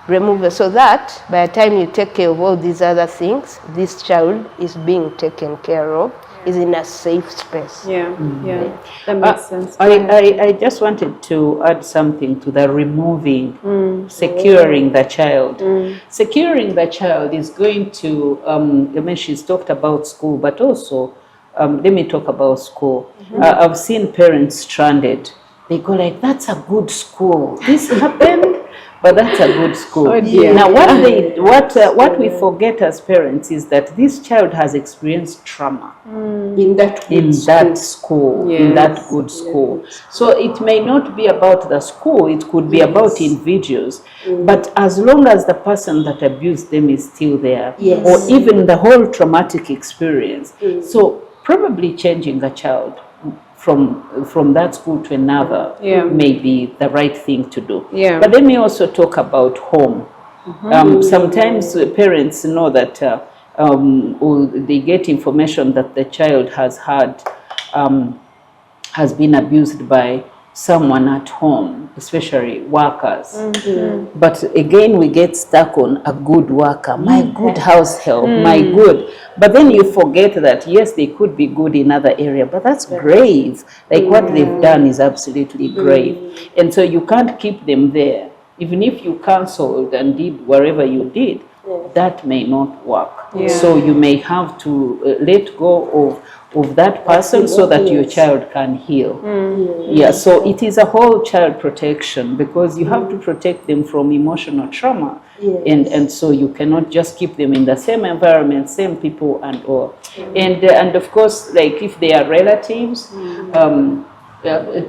remove it, so that by the time you take care of all these other things, this child is being taken care of, is in a safe space. Yeah, yeah, that makes sense. I just wanted to add something to the removing, securing the child. Securing the child is going to, I mean, she's talked about school, but also, let me talk about school. I've seen parents stranded. They go like, that's a good school. This happened. But that's a good school. Oh dear. Now, what we forget as parents is that this child has experienced trauma In that school, Yes. in that good school. So it may not be about the school; it could be about individuals. But as long as the person that abused them is still there, or even the whole traumatic experience, so probably changing a child from that school to another may be the right thing to do. Yeah. But let me also talk about home. Sometimes parents know that or they get information that the child has been abused by someone at home, especially workers. But again, we get stuck on a good worker, my good house help, my good. But then you forget that, yes, they could be good in other area, but that's grave. Like what they've done is absolutely grave. And so you can't keep them there. Even if you counseled and did whatever you did, that may not work. So you may have to let go of that person so that your child can heal. Yeah, so it is a whole child protection, because you have to protect them from emotional trauma. And so you cannot just keep them in the same environment, same people and all. And of course, like if they are relatives,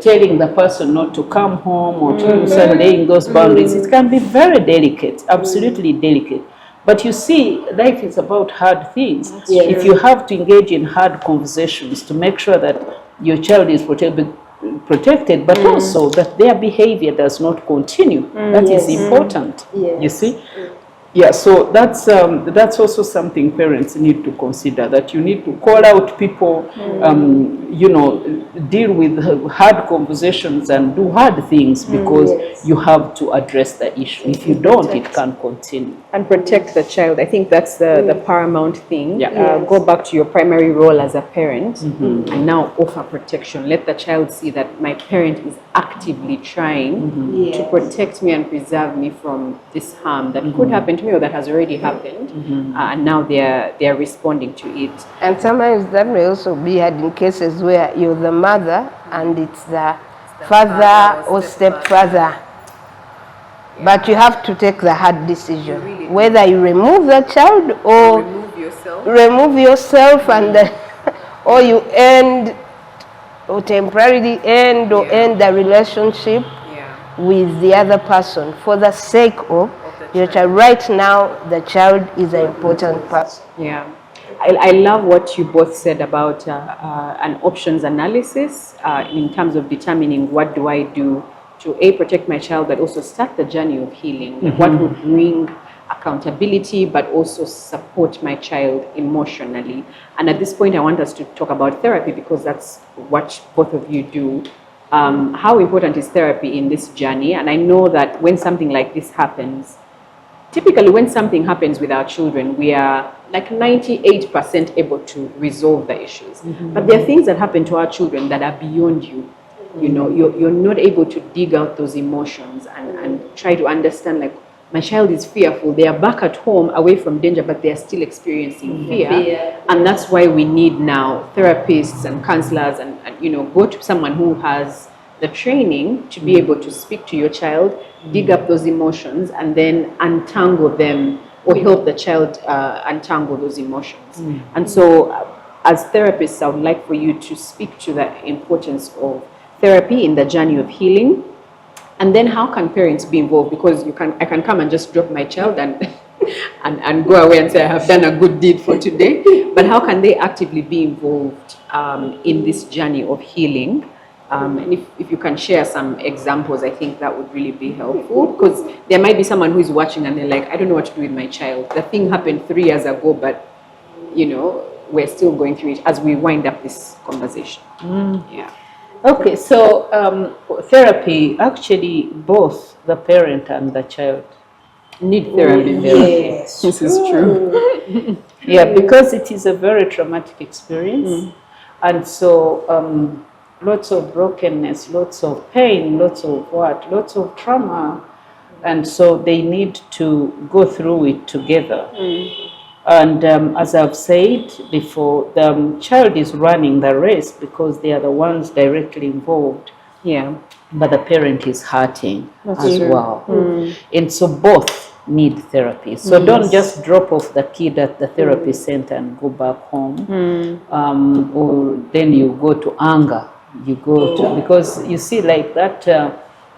telling the person not to come home or to start laying those boundaries, it can be very delicate, absolutely delicate. But you see, life is about hard things. If you have to engage in hard conversations to make sure that your child is protected, but also that their behavior does not continue, that is important, you see? Yeah, so that's also something parents need to consider, that you need to call out people, you know, deal with hard conversations and do hard things, because you have to address the issue. If you don't, it can continue. And protect the child. I think that's the paramount thing. Go back to your primary role as a parent and now offer protection. Let the child see that my parent is actively trying to protect me and preserve me from this harm that could happen to me or that has already happened, and now they're responding to it. And sometimes that may also be had in cases where you're the mother and it's the father or stepfather. But you have to take the hard decision, whether you remove the child or remove yourself and or you end or temporarily end or end the relationship with the other person for the sake of your child. Right now, the child is an important person. Yeah. I love what you both said about an options analysis in terms of determining what do I do to protect my child, but also start the journey of healing. What would bring accountability, but also support my child emotionally. And at this point, I want us to talk about therapy, because that's what both of you do. How important is therapy in this journey? And I know that when something like this happens, typically when something happens with our children, we are like 98% able to resolve the issues. But there are things that happen to our children that are beyond you. You know, you're not able to dig out those emotions and try to understand, like, my child is fearful. They are back at home away from danger, but they are still experiencing fear. And that's why we need now therapists and counselors and you know, go to someone who has the training to be able to speak to your child, dig up those emotions, and then untangle them or help the child untangle those emotions. And so as therapists, I would like for you to speak to the importance of therapy in the journey of healing. And then how can parents be involved? Because I can come and just drop my child and and go away and say, I have done a good deed for today. But how can they actively be involved in this journey of healing? And if you can share some examples, I think that would really be helpful, because there might be someone who is watching and they're like, I don't know what to do with my child. The thing happened 3 years ago, but we're still going through it as we wind up this conversation. Yeah. Okay, so therapy, actually both the parent and the child need therapy. Yes. This is true. Yeah, because it is a very traumatic experience. And so lots of brokenness, lots of pain, lots of trauma. And so they need to go through it together. And as I've said before, the child is running the race because they are the ones directly involved. Yeah. But the parent is hurting as true. well. And so both need therapy. So don't just drop off the kid at the therapy center and go back home. Or then you go to anger. You go to, because you see, like that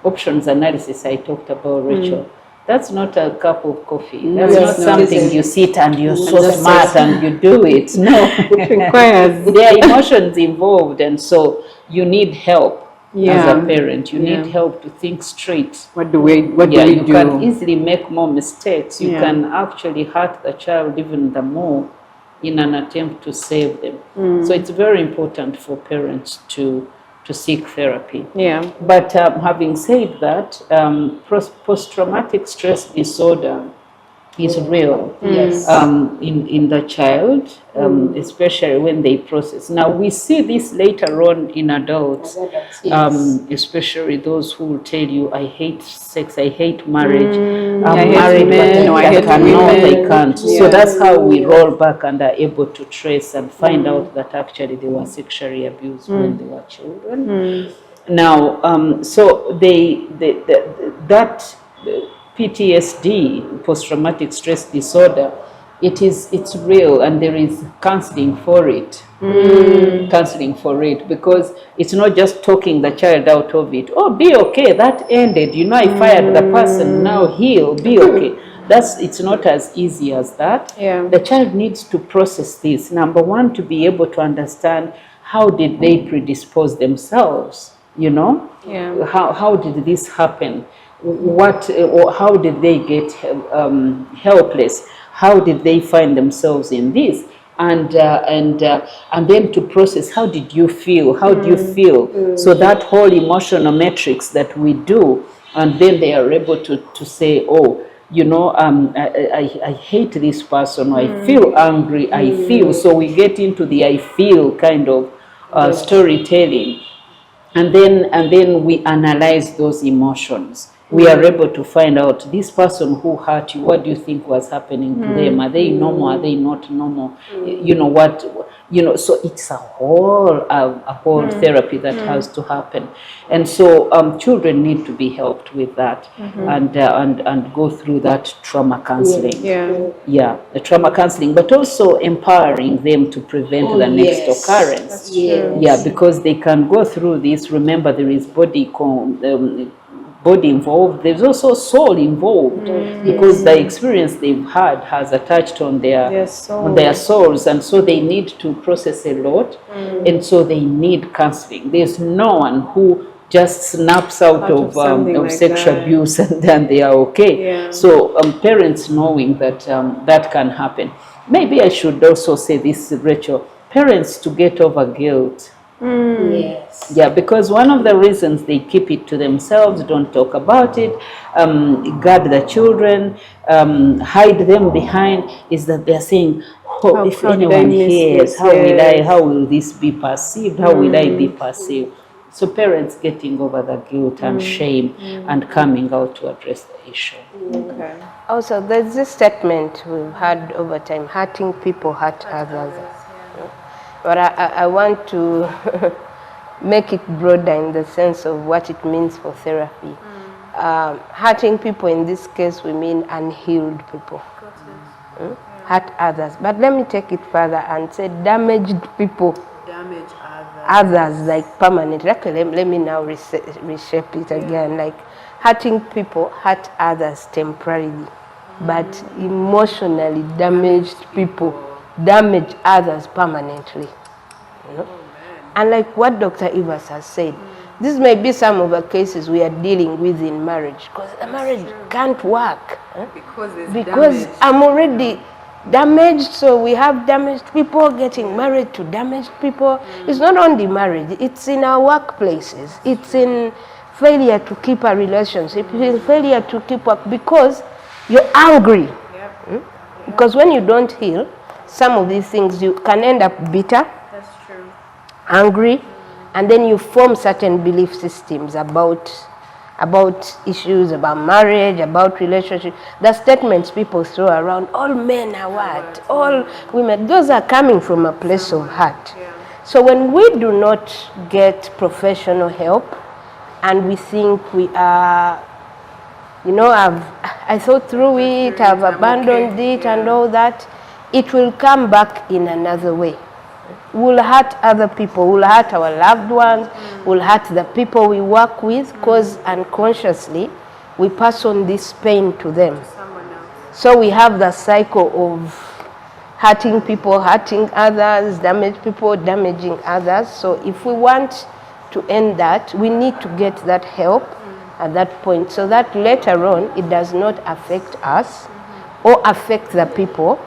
options analysis I talked about, Rachel. That's not a cup of coffee. That's not something you sit and you're so smart and you do it. No, it requires. There are emotions involved, and so you need help as a parent. You need help to think straight. What do we do? You can easily make more mistakes. You can actually hurt the child even the more in an attempt to save them. So it's very important for parents to seek therapy. Yeah. But having said that, post-traumatic stress disorder is real in the child, especially when they process. Now, we see this later on in adults, especially those who will tell you, I hate sex, I hate marriage, I'm married, but I cannot, I can't. So that's how we roll back and are able to trace and find out that actually they were sexually abused when they were children. Now, so that PTSD, post-traumatic stress disorder, it's real, and there is counseling for it. Counseling for it, because it's not just talking the child out of it. Oh, be okay, that ended. I fired the person, now heal, be okay. It's not as easy as that. Yeah. The child needs to process this. Number one, to be able to understand how did they predispose themselves, Yeah. How did this happen? Or how did they get helpless? How did they find themselves in this? And then to process, how did you feel? How do you feel? So that whole emotional matrix that we do, and then they are able to say, oh, I hate this person, I feel angry, I feel. So we get into the I feel kind of storytelling. And then we analyze those emotions. We are able to find out, this person who hurt you, what do you think was happening to them? Are they normal? Are they not normal? So it's a whole therapy that has to happen. And so children need to be helped with that, and go through that trauma counseling. The trauma counseling, but also empowering them to prevent the next occurrence. Because they can go through this. Remember, there is body involved. There's also soul involved, because the experience they've had has attached on their souls, and so they need to process a lot, and so they need counseling. There's no one who just snaps out of like sexual abuse and then they are okay. So parents knowing that that can happen. Maybe I should also say this, Rachel, parents to get over guilt. Because one of the reasons they keep it to themselves, don't talk about it, guard the children, hide them behind, is that they're saying, if anyone hears, how will this be perceived? How will I be perceived? So parents getting over the guilt and shame and coming out to address the issue. Also, there's this statement we've had over time, hurting people hurt others. But I want to make it broader in the sense of what it means for therapy. Hurting people, in this case, we mean unhealed people. Hurt others. But let me take it further and say damaged people. Damage others, like permanent. Okay, let me now reshape it again. Like hurting people hurt others temporarily. but emotionally damaged people damage others permanently. You know? And like what Dr. Evers has said, this may be some of the cases we are dealing with in marriage, because the marriage can't work. Because I'm already damaged, so we have damaged people getting married to damaged people. It's not only marriage, it's in our workplaces, it's in failure to keep a relationship, it's in failure to keep work because you're angry. Because when you don't heal some of these things, you can end up bitter, angry, and then you form certain belief systems about issues, about marriage, about relationship. The statements people throw around, all men are what? All women, those are coming from a place of hurt. So when we do not get professional help and we think we are, you know, I thought through it, I've abandoned it and all that, it will come back in another way. We'll hurt other people, we'll hurt our loved ones, we'll hurt the people we work with, because unconsciously we pass on this pain to them. So we have the cycle of hurting people, hurting others, damage people, damaging others. So if we want to end that, we need to get that help at that point, so that later on it does not affect us or affect the people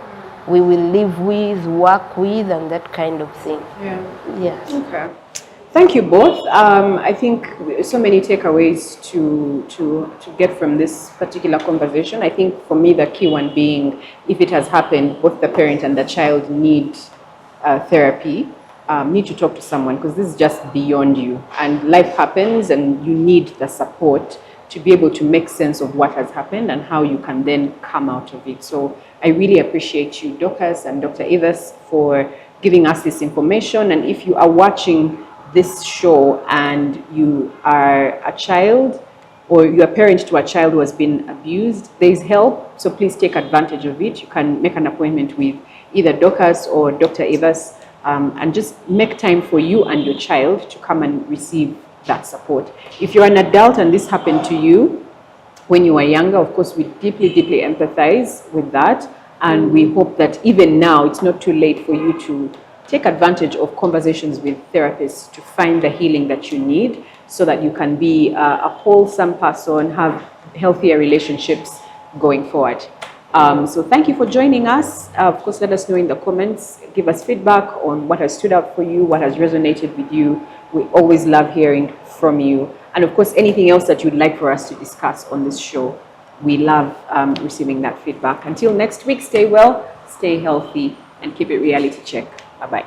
we will live with, work with, and that kind of thing. Yeah. Okay. Thank you both. I think so many takeaways to get from this particular conversation. I think for me the key one being, if it has happened, both the parent and the child need therapy, need to talk to someone, because this is just beyond you. And life happens and you need the support to be able to make sense of what has happened and how you can then come out of it. So I really appreciate you, Dorcas and Dr. Evers, for giving us this information. And if you are watching this show and you are a child or you're a parent to a child who has been abused, there is help, so please take advantage of it. You can make an appointment with either Dorcas or Dr. Evers and just make time for you and your child to come and receive that support. If you're an adult and this happened to you when you were younger, of course, we deeply, deeply empathize with that. And we hope that even now, it's not too late for you to take advantage of conversations with therapists to find the healing that you need, so that you can be a wholesome person, have healthier relationships going forward. So thank you for joining us. Of course, let us know in the comments, give us feedback on what has stood out for you, what has resonated with you. We always love hearing from you. And of course, anything else that you'd like for us to discuss on this show, we love receiving that feedback. Until next week, stay well, stay healthy, and keep it reality check. Bye-bye.